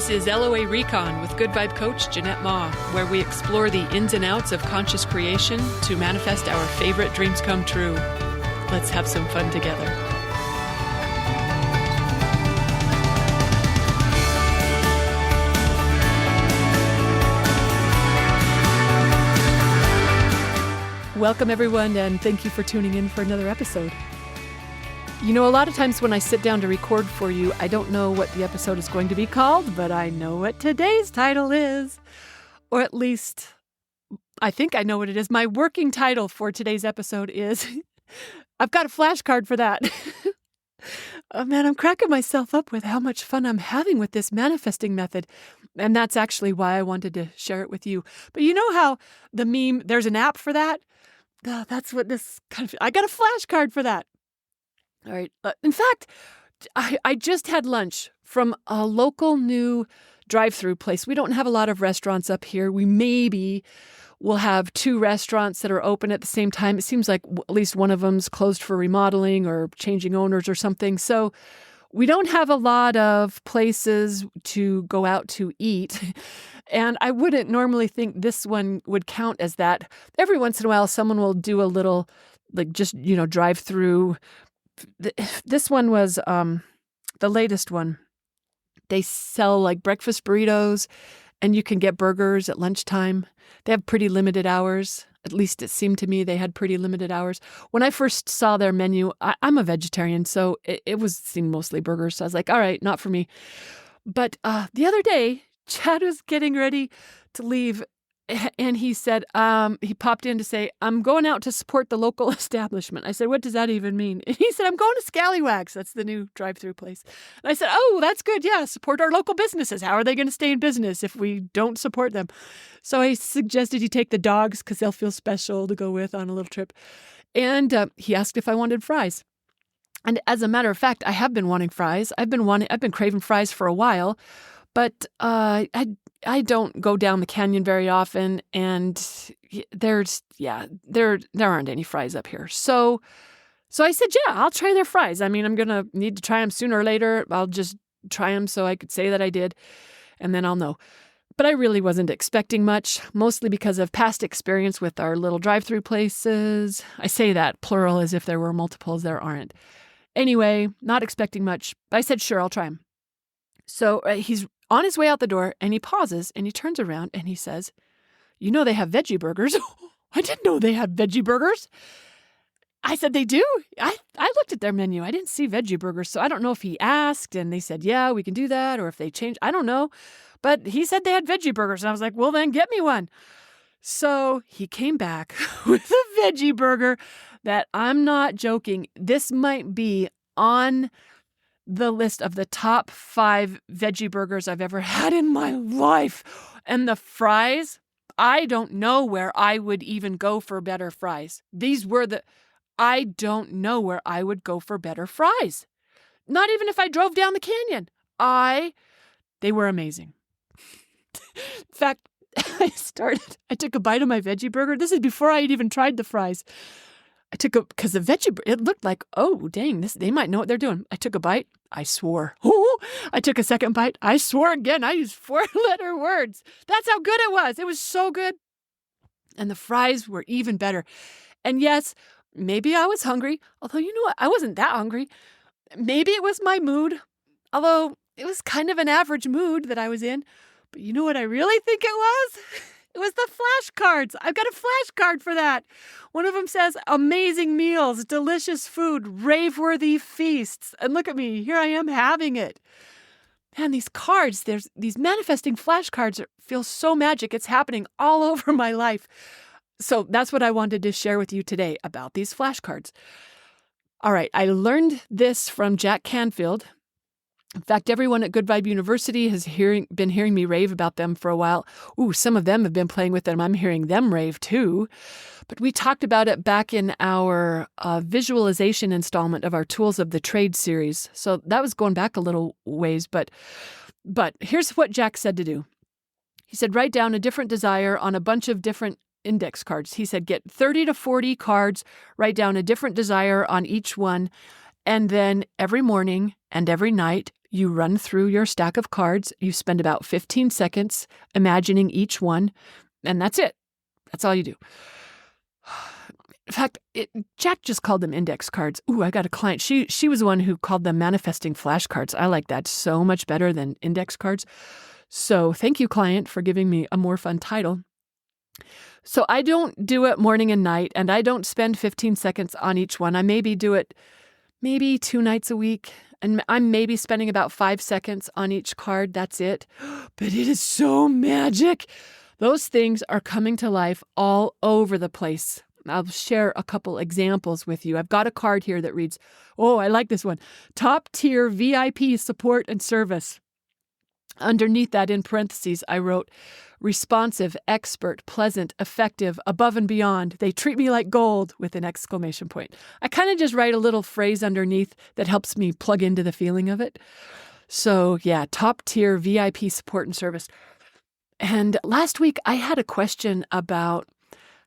This is LOA Recon with Good Vibe Coach Jeanette Ma, where we explore the ins and outs of conscious creation to manifest our favorite dreams come true. Let's have some fun together. Welcome, everyone, and thank you for tuning in for another episode. You know, a lot of times when I sit down to record for you, I don't know what the episode is going to be called, but I know what today's title is. Or at least, I think I know what it is. My working title for today's episode is, I've got a flashcard for that. Oh man, I'm cracking myself up with how much fun I'm having with this manifesting method. And that's actually why I wanted to share it with you. But you know how the meme, there's an app for that? That's what this kind of, I got a flashcard for that. All right. In fact, I just had lunch from a local new drive-through place. We don't have a lot of restaurants up here. We maybe will have 2 restaurants that are open at the same time. It seems like at least one of them's closed for remodeling or changing owners or something. So we don't have a lot of places to go out to eat. And I wouldn't normally think this one would count as that. Every once in a while, someone will do a little, like just, drive through. This one was the latest one. They sell like breakfast burritos and you can get burgers at lunchtime. They have pretty limited hours. At least it seemed to me they had pretty limited hours. When I first saw their menu, I'm a vegetarian, so it seemed mostly burgers. So I was like, all right, not for me. But the other day, Chad was getting ready to leave. And he said, he popped in to say, I'm going out to support the local establishment. I said, what does that even mean? And he said, I'm going to Scallywags. That's the new drive-through place. And I said, oh, that's good. Yeah, support our local businesses. How are they going to stay in business if we don't support them? So I suggested you take the dogs because they'll feel special to go with on a little trip. And he asked if I wanted fries. And as a matter of fact, I have been wanting fries. I've been craving fries for a while, but I don't go down the canyon very often, and there aren't any fries up here. So I said, yeah, I'll try their fries. I mean, I'm going to need to try them sooner or later. I'll just try them so I could say that I did, and then I'll know. But I really wasn't expecting much, mostly because of past experience with our little drive-through places. I say that plural as if there were multiples. There aren't. Anyway, not expecting much. I said, sure, I'll try them. So he's on his way out the door, and he pauses, and he turns around, and he says, you know they have veggie burgers. I didn't know they had veggie burgers. I said, they do? I looked at their menu. I didn't see veggie burgers, so I don't know if he asked, and they said, yeah, we can do that, or if they changed. I don't know. But he said they had veggie burgers, and I was like, well, then get me one. So he came back with a veggie burger that, I'm not joking, this might be on the list of the top 5 veggie burgers I've ever had in my life. And the fries, I don't know where I would even go for better fries. I don't know where I would go for better fries. Not even if I drove down the canyon. They were amazing. In fact, I took a bite of my veggie burger. This is before I had even tried the fries. Because the veggie, it looked like, oh, dang, they might know what they're doing. I took a bite. I swore. Ooh, I took a second bite. I swore again. I used 4-letter words. That's how good it was. It was so good. And the fries were even better. And yes, maybe I was hungry. Although, you know what? I wasn't that hungry. Maybe it was my mood. Although it was kind of an average mood that I was in. But you know what I really think it was? It was the flashcards. I've got a flashcard for that. One of them says, amazing meals, delicious food, rave-worthy feasts. And look at me. Here I am having it. Man, these cards, there's these manifesting flashcards feel so magic. It's happening all over my life. So that's what I wanted to share with you today about these flashcards. All right. I learned this from Jack Canfield. In fact, everyone at Good Vibe University has been hearing me rave about them for a while. Ooh, some of them have been playing with them. I'm hearing them rave too. But we talked about it back in our visualization installment of our Tools of the Trade series. So that was going back a little ways. But here's what Jack said to do. He said, write down a different desire on a bunch of different index cards. He said, get 30 to 40 cards, write down a different desire on each one. And then every morning and every night, You run through your stack of cards. You spend about 15 seconds imagining each one, and that's it. That's all you do. In fact, Jack just called them index cards. Ooh, I got a client. She was the one who called them manifesting flashcards. I like that so much better than index cards. So thank you, client, for giving me a more fun title. So I don't do it morning and night, and I don't spend 15 seconds on each one. I maybe do it 2 nights a week, and I'm maybe spending about 5 seconds on each card. That's it. But it is so magic. Those things are coming to life all over the place. I'll share a couple examples with you. I've got a card here that reads, oh, I like this one, top tier VIP support and service. Underneath that, in parentheses, I wrote, responsive, expert, pleasant, effective, above and beyond. They treat me like gold, with an exclamation point. I kind of just write a little phrase underneath that helps me plug into the feeling of it. So yeah, top tier VIP support and service. And last week I had a question about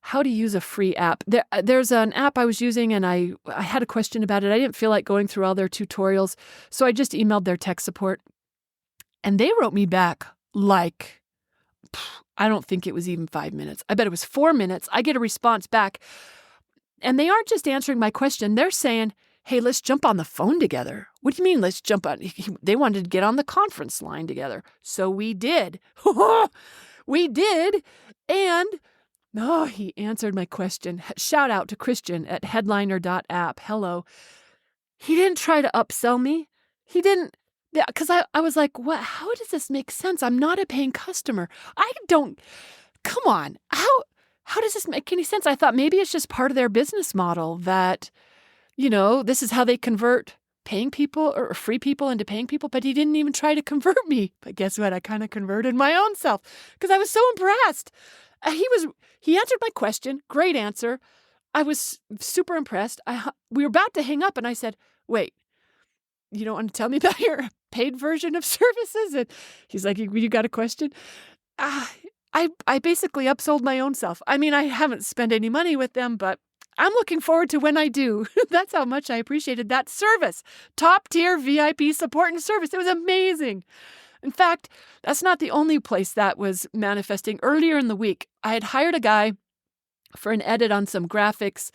how to use a free app. There's an app I was using, and I had a question about it. I didn't feel like going through all their tutorials, so I just emailed their tech support. And they wrote me back like, I don't think it was even 5 minutes. I bet it was 4 minutes. I get a response back. And they aren't just answering my question. They're saying, hey, let's jump on the phone together. What do you mean, let's jump on? They wanted to get on the conference line together. So we did. We did. And he answered my question. Shout out to Christian at headliner.app. Hello. He didn't try to upsell me. He didn't. Yeah, because I was like, what? How does this make sense? I'm not a paying customer. Come on. How does this make any sense? I thought maybe it's just part of their business model that, this is how they convert paying people or free people into paying people. But he didn't even try to convert me. But guess what? I kind of converted my own self because I was so impressed. He answered my question. Great answer. I was super impressed. We were about to hang up, and I said, wait, you don't want to tell me about your paid version of services? And he's like, you got a question? I basically upsold my own self. I mean, I haven't spent any money with them, but I'm looking forward to when I do. That's how much I appreciated that service. Top tier VIP support and service. It was amazing. In fact, that's not the only place that was manifesting. Earlier in the week, I had hired a guy for an edit on some graphics,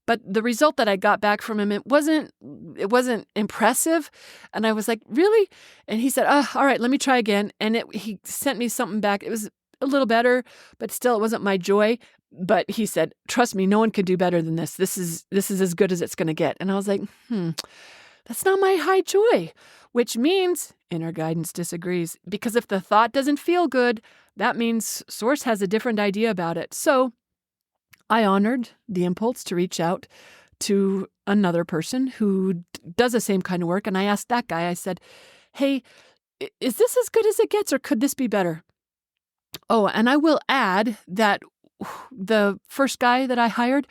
but the result that I got back from him, it wasn't impressive. And I was like, really? And he said, all right, let me try again. And he sent me something back. It was a little better, but still it wasn't my joy. But he said, trust me, no one could do better than this. This is as good as it's going to get. And I was like, that's not my high joy, which means inner guidance disagrees. Because if the thought doesn't feel good, that means source has a different idea about it. So I honored the impulse to reach out to another person who does the same kind of work. And I asked that guy, I said, hey, is this as good as it gets, or could this be better? Oh, and I will add that the first guy that I hired,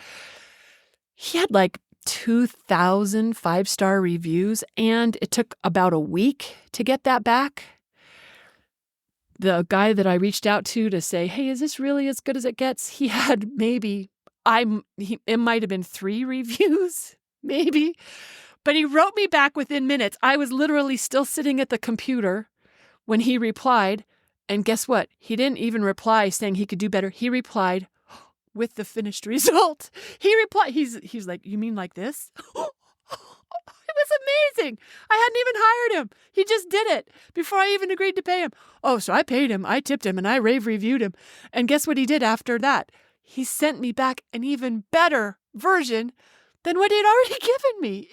he had like 2,000 5-star reviews, and it took about a week to get that back. The guy that I reached out to say, hey, is this really as good as it gets? He had it might have been 3 reviews, maybe. But he wrote me back within minutes. I was literally still sitting at the computer when he replied. And guess what? He didn't even reply saying he could do better. He replied with the finished result. He replied, he's like, you mean like this? It was amazing. I hadn't even hired him. He just did it before I even agreed to pay him. Oh, so I paid him, I tipped him, and I rave reviewed him. And guess what he did after that? He sent me back an even better version than what he'd already given me.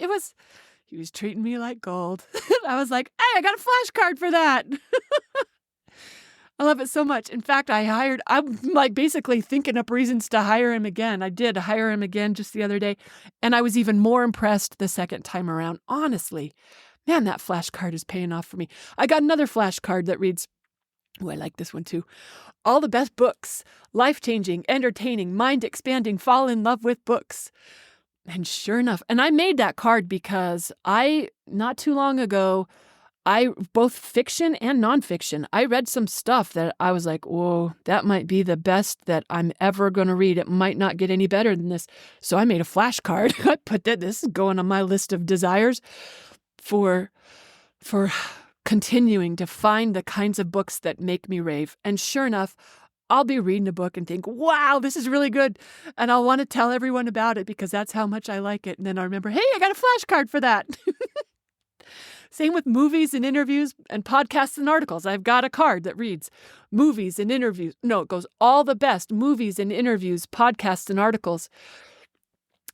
He was treating me like gold. I was like, hey, I got a flashcard for that. I love it so much. In fact, I'm like basically thinking up reasons to hire him again. I did hire him again just the other day. And I was even more impressed the second time around. Honestly, man, that flashcard is paying off for me. I got another flashcard that reads, oh, I like this one too. All the best books, life-changing, entertaining, mind-expanding, fall in love with books. And sure enough, and I made that card because not too long ago, both fiction and nonfiction, I read some stuff that I was like, whoa, that might be the best that I'm ever going to read. It might not get any better than this. So I made a flashcard. I put this is going on my list of desires for continuing to find the kinds of books that make me rave. And sure enough, I'll be reading a book and think, wow, this is really good. And I'll want to tell everyone about it because that's how much I like it. And then I remember, hey, I got a flashcard for that. Same with movies and interviews and podcasts and articles. I've got a card that reads movies and interviews. No, it goes all the best movies and interviews, podcasts and articles.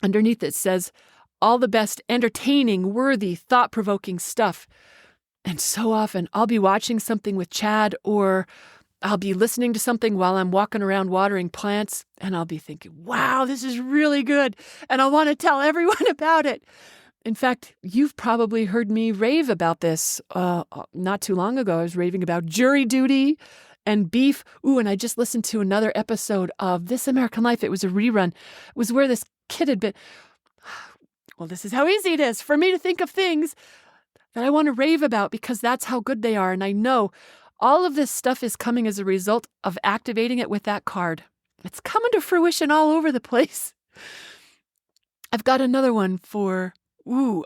Underneath it says all the best entertaining, worthy, thought-provoking stuff. And so often I'll be watching something with Chad, or I'll be listening to something while I'm walking around watering plants, and I'll be thinking, wow, this is really good. And I want to tell everyone about it. In fact, you've probably heard me rave about this. Not too long ago, I was raving about jury duty and beef. Ooh, and I just listened to another episode of This American Life. It was a rerun. It was where this kid had been. Well, this is how easy it is for me to think of things that I want to rave about because that's how good they are. And I know all of this stuff is coming as a result of activating it with that card. It's coming to fruition all over the place. I've got another one for, all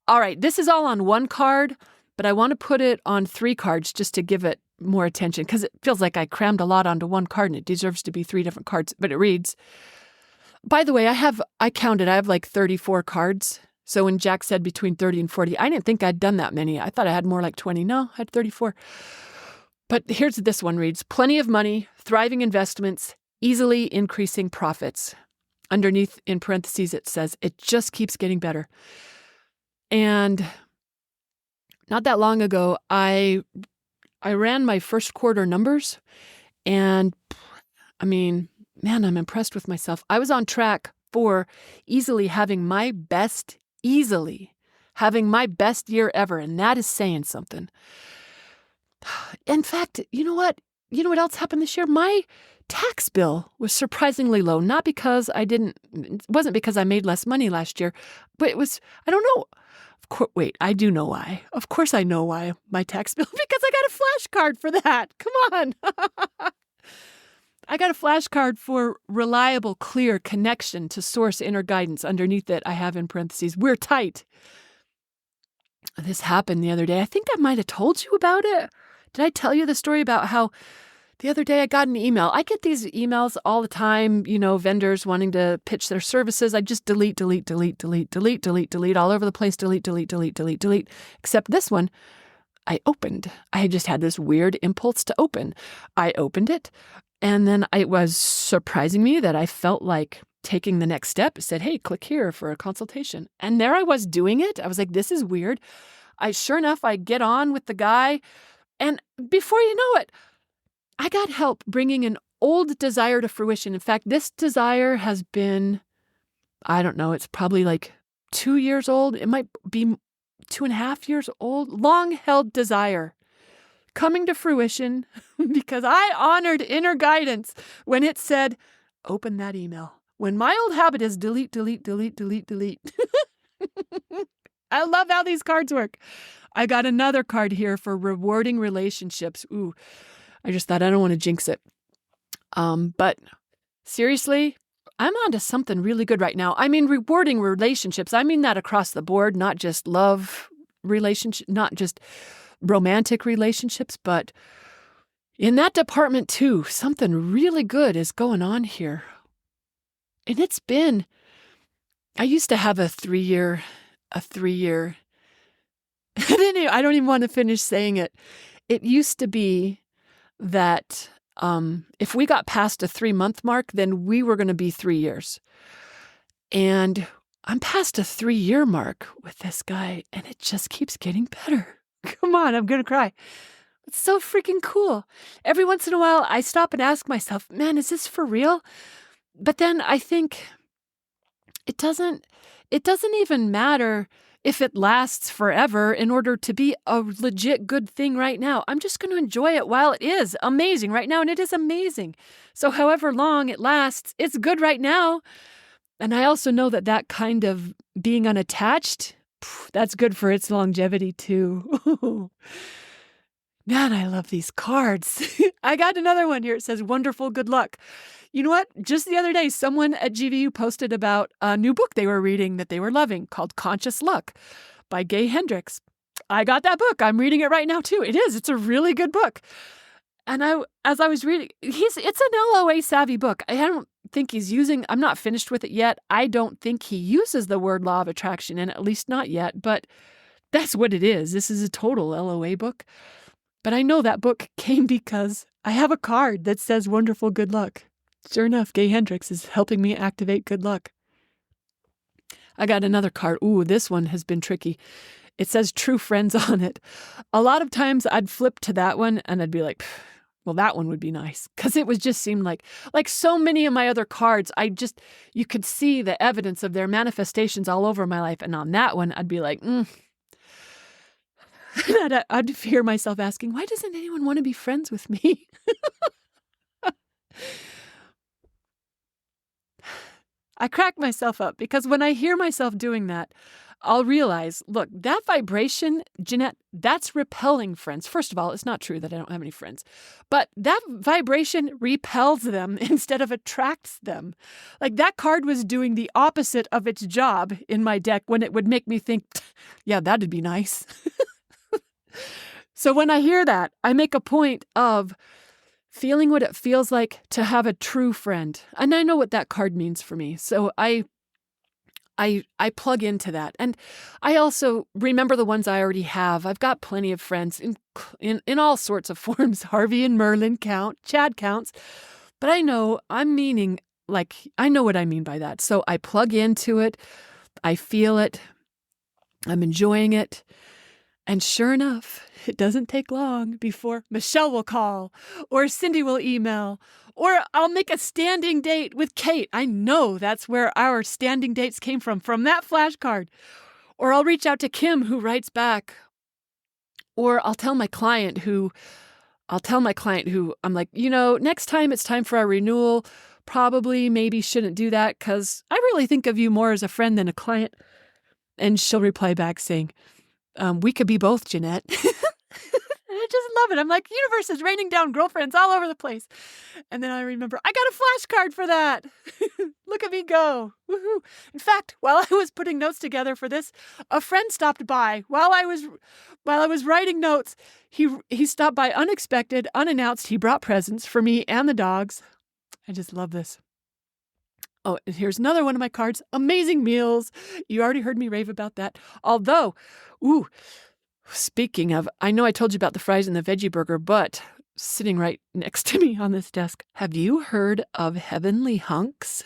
right, this is all on one card, but I want to put it on 3 cards just to give it more attention because it feels like I crammed a lot onto one card and it deserves to be 3 different cards, but it reads, by the way, I counted, I have like 34 cards. So when Jack said between 30 and 40, I didn't think I'd done that many. I thought I had more like 20. No, I had 34. But here's this one reads, plenty of money, thriving investments, easily increasing profits. Underneath in parentheses, it says, it just keeps getting better. And not that long ago, I ran my first quarter numbers. And I mean, man, I'm impressed with myself. I was on track for easily having my best year ever. And that is saying something. In fact, you know what? You know what else happened this year? My tax bill was surprisingly low. Not because it wasn't because I made less money last year, but it was, I don't know. Wait, I do know why. Of course I know why my tax bill, because I got a flashcard for that. Come on. I got a flashcard for reliable, clear connection to source inner guidance. Underneath it, I have in parentheses, we're tight. This happened the other day. I think I might have told you about it. Did I tell you the story about how the other day I got an email? I get these emails all the time, vendors wanting to pitch their services. I just delete all over the place, delete. Except this one, I opened. I had just had this weird impulse to open. I opened it, and then it was surprising me that I felt like taking the next step. It said, hey, click here for a consultation. And there I was doing it. I was like, this is weird. Sure enough, I get on with the guy. And before you know it, I got help bringing an old desire to fruition. In fact, this desire has been, I don't know, it's probably like 2 years old. It might be 2.5 years old. Long-held desire coming to fruition because I honored inner guidance when it said, open that email. When my old habit is delete. I love how these cards work. I got another card here for rewarding relationships. Ooh, I just thought I don't want to jinx it. But seriously, I'm onto something really good right now. I mean, rewarding relationships. I mean that across the board, not just love relationships, not just romantic relationships, but in that department too, something really good is going on here. And I used to have a 3-year, I don't even want to finish saying it. It used to be that if we got past a 3-month mark, then we were going to be 3 years. And I'm past a 3-year mark with this guy, and it just keeps getting better. Come on, I'm going to cry. It's so freaking cool. Every once in a while, I stop and ask myself, man, is this for real? But then I think it doesn't even matter if it lasts forever in order to be a legit good thing right now. I'm just going to enjoy it while it is amazing right now, and it is amazing. So however long it lasts, it's good right now. And I also know that kind of being unattached, that's good for its longevity too. Man, I love these cards. I got another one here. It says, wonderful, good luck. You know what? Just the other day, someone at GVU posted about a new book they were reading that they were loving called Conscious Luck by Gay Hendricks. I got that book. I'm reading it right now too. It is. It's a really good book. And as I was reading, it's an LOA savvy book. I don't think I'm not finished with it yet. I don't think he uses the word law of attraction in it, at least not yet, but that's what it is. This is a total LOA book. But I know that book came because I have a card that says wonderful good luck. Sure enough, Gay Hendricks is helping me activate good luck. I got another card. Ooh, this one has been tricky. It says true friends on it. A lot of times I'd flip to that one and I'd be like, well, that one would be nice. Because it was just seemed like so many of my other cards, you could see the evidence of their manifestations all over my life. And on that one, I'd be like, I'd fear myself asking, why doesn't anyone want to be friends with me? I crack myself up because when I hear myself doing that, I'll realize, look, that vibration, Jeanette, that's repelling friends. First of all, it's not true that I don't have any friends, but that vibration repels them instead of attracts them. Like that card was doing the opposite of its job in my deck when it would make me think, yeah, that'd be nice. So when I hear that, I make a point of feeling what it feels like to have a true friend. And I know what that card means for me. So I plug into that. And I also remember the ones I already have. I've got plenty of friends in all sorts of forms. Harvey and Merlin count, Chad counts. But I know I know what I mean by that. So I plug into it. I feel it. I'm enjoying it. And sure enough, it doesn't take long before Michelle will call or Cindy will email or I'll make a standing date with Kate. I know that's where our standing dates came from that flashcard. Or I'll reach out to Kim who writes back. Or I'll tell my client who I'm like, next time it's time for our renewal, probably maybe shouldn't do that because I really think of you more as a friend than a client. And she'll reply back saying, we could be both, Jeanette. I just love it. I'm like, universe is raining down girlfriends all over the place. And then I remember, I got a flashcard for that. Look at me go. Woohoo. In fact, while I was putting notes together for this, a friend stopped by. While I was writing notes, he stopped by unexpected, unannounced. He brought presents for me and the dogs. I just love this. Oh, and here's another one of my cards. Amazing meals. You already heard me rave about that. Although, speaking of, I know I told you about the fries and the veggie burger, but sitting right next to me on this desk, have you heard of Heavenly Hunks?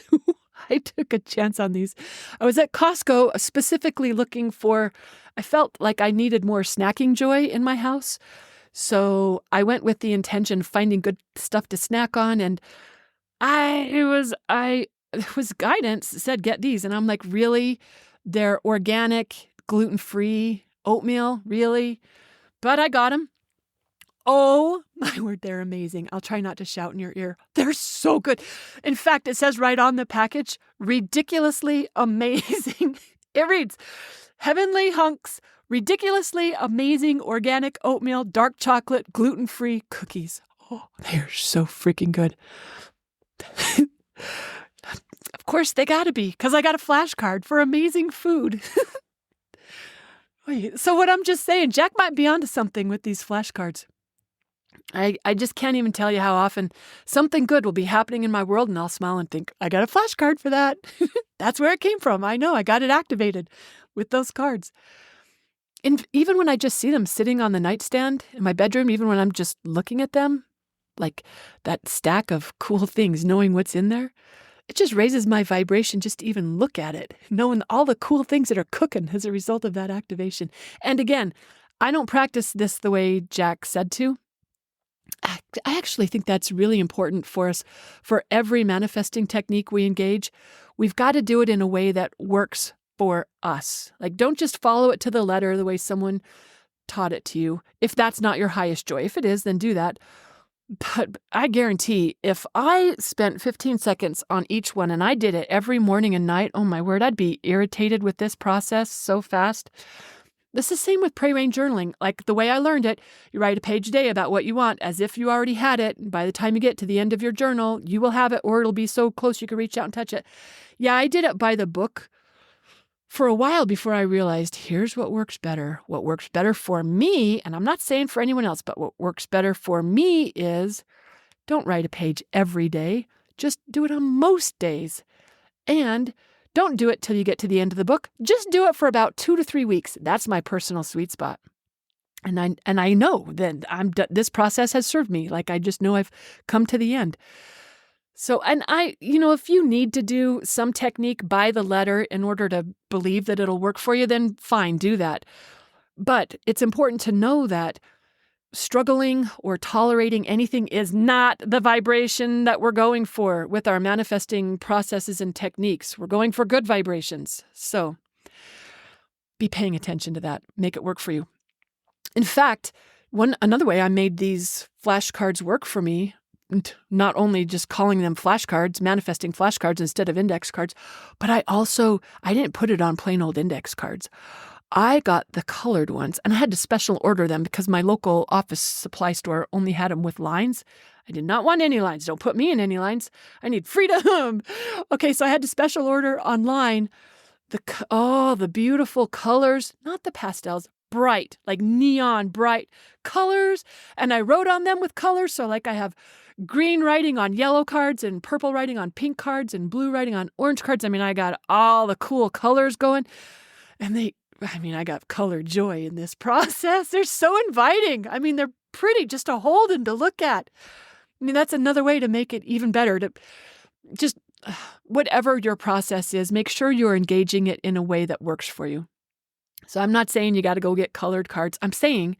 I took a chance on these. I was at Costco specifically I felt like I needed more snacking joy in my house. So I went with the intention of finding good stuff to snack on. And it was guidance that said, get these. And I'm like, really? They're organic, gluten-free oatmeal? Really? But I got them. Oh, my word, they're amazing. I'll try not to shout in your ear. They're so good. In fact, it says right on the package, ridiculously amazing. It reads, Heavenly Hunks, ridiculously amazing organic oatmeal, dark chocolate, gluten-free cookies. Oh, they are so freaking good. Of course, they got to be, because I got a flashcard for amazing food. So what I'm just saying, Jack might be onto something with these flashcards. I just can't even tell you how often something good will be happening in my world, and I'll smile and think, I got a flashcard for that. That's where it came from. I know, I got it activated with those cards. And even when I just see them sitting on the nightstand in my bedroom, even when I'm just looking at them, like that stack of cool things, knowing what's in there, it just raises my vibration just to even look at it, knowing all the cool things that are cooking as a result of that activation. And again, I don't practice this the way Jack said to. I actually think that's really important for us. For every manifesting technique we engage, we've got to do it in a way that works for us. Like, don't just follow it to the letter the way someone taught it to you. If that's not your highest joy. If it is, then do that. But I guarantee if I spent 15 seconds on each one and I did it every morning and night, oh my word, I'd be irritated with this process so fast. This is the same with Pray Rain journaling. Like the way I learned it, you write a page a day about what you want as if you already had it. By the time you get to the end of your journal, you will have it or it'll be so close you can reach out and touch it. Yeah, I did it by the book. for a while before I realized here's what works better. What works better for me, and I'm not saying for anyone else, but what works better for me is don't write a page every day. Just do it on most days. And don't do it till you get to the end of the book. Just do it for about 2 to 3 weeks. That's my personal sweet spot. And I know that this process has served me. Like I just know I've come to the end. So, and if you need to do some technique by the letter in order to believe that it'll work for you, then fine, do that. But it's important to know that struggling or tolerating anything is not the vibration that we're going for with our manifesting processes and techniques. We're going for good vibrations. So be paying attention to that. Make it work for you. In fact, another way I made these flashcards work for me, not only just calling them flashcards, manifesting flashcards instead of index cards, but I didn't put it on plain old index cards. I got the colored ones, and I had to special order them because my local office supply store only had them with lines. I did not want any lines. Don't put me in any lines. I need freedom. Okay, so I had to special order online the beautiful colors, not the pastels, bright, like neon bright colors. And I wrote on them with colors. So like I have green writing on yellow cards and purple writing on pink cards and blue writing on orange cards. I mean, I got all the cool colors going. And I got color joy in this process. They're so inviting. I mean, they're pretty just to hold and to look at. I mean, that's another way to make it even better. To just whatever your process is, make sure you're engaging it in a way that works for you. So I'm not saying you got to go get colored cards. I'm saying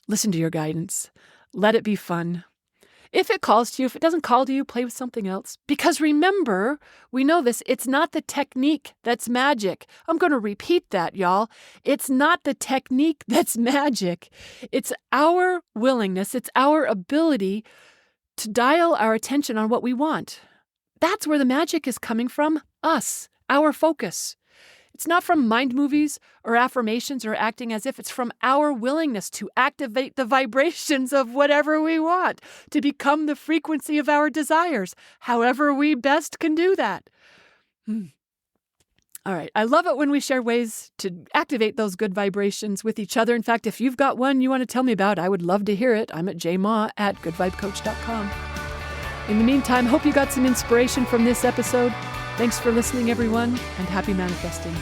listen to your guidance. Let it be fun. If it calls to you, if it doesn't call to you, play with something else. Because remember, we know this, it's not the technique that's magic. I'm going to repeat that, y'all. It's not the technique that's magic. It's our willingness, it's our ability to dial our attention on what we want. That's where the magic is coming from, us, our focus. It's not from mind movies or affirmations or acting as if. It's from our willingness to activate the vibrations of whatever we want, to become the frequency of our desires, however we best can do that. All right. I love it when we share ways to activate those good vibrations with each other. In fact, if you've got one you want to tell me about, I would love to hear it. I'm at jma@goodvibecoach.com. In the meantime, hope you got some inspiration from this episode. Thanks for listening, everyone, and happy manifesting.